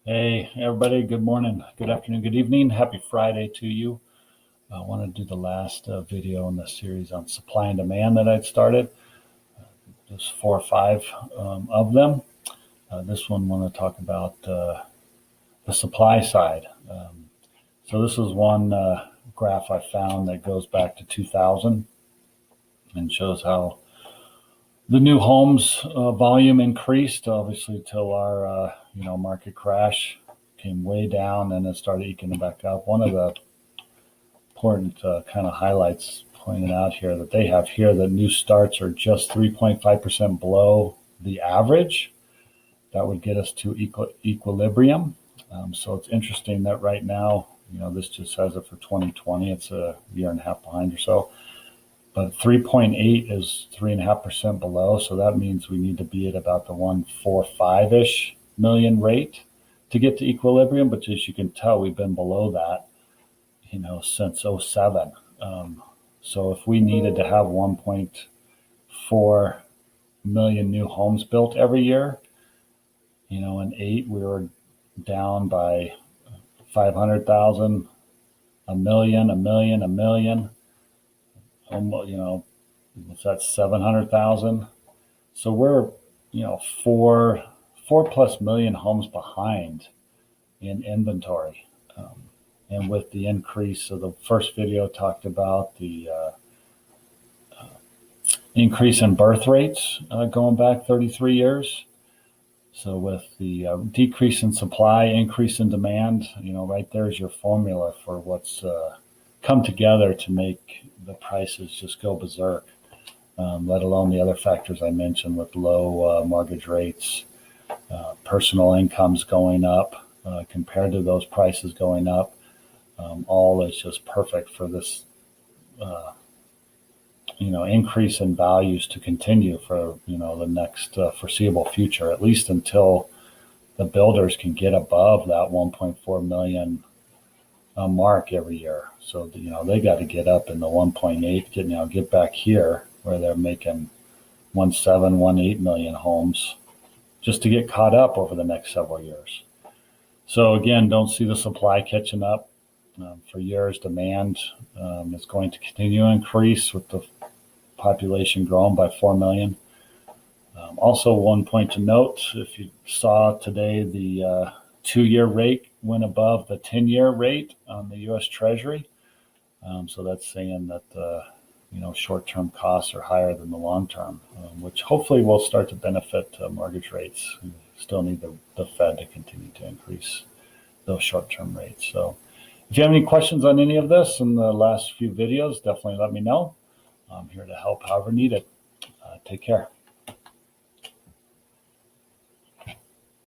Hey, everybody. Good morning, good afternoon, good evening. Happy Friday to you. I want to do the last video in the series on supply and demand that I'd started. There's 4 or 5 of them. This one, I want to talk about the supply side. So this is one graph I found that goes back to 2000 and shows how the new homes volume increased, obviously, till our market crash came way down and it started eking back up. One of the important kind of highlights pointed out here that they have here that new starts are just 3.5% below the average. That would get us to equilibrium. So it's interesting that right now, this just says it for 2020. It's a year and a half behind or so. But 3.8 is 3.5% below. So that means we need to be at about the 145-ish million rate to get to equilibrium. But as you can tell, we've been below that, since '07. So if we needed to have 1.4 million new homes built every year, in 8, we were down by 500,000, a million, a million. What's that, 700,000? So we're, 4+ million homes behind in inventory. And with the increase of the first video talked about the increase in birth rates going back 33 years. So with the decrease in supply, increase in demand, right there's your formula for what's come together to make the prices just go berserk, let alone the other factors I mentioned with low mortgage rates, personal incomes going up compared to those prices going up. All is just perfect for this, increase in values to continue for, the next foreseeable future, at least until the builders can get above that 1.4 million mark every year. So, they got to get up in the 1.8, get back here where they're making 1.7, 1.8 million homes just to get caught up over the next several years. So again, don't see the supply catching up. For years, demand is going to continue to increase with the population growing by 4 million. Also, one point to note, if you saw today, the 2-year rate went above the 10-year rate on the U.S. Treasury. So that's saying that short-term costs are higher than the long-term, which hopefully will start to benefit mortgage rates. We still need the Fed to continue to increase those short-term rates. So if you have any questions on any of this in the last few videos, definitely let me know. I'm here to help however needed. Take care.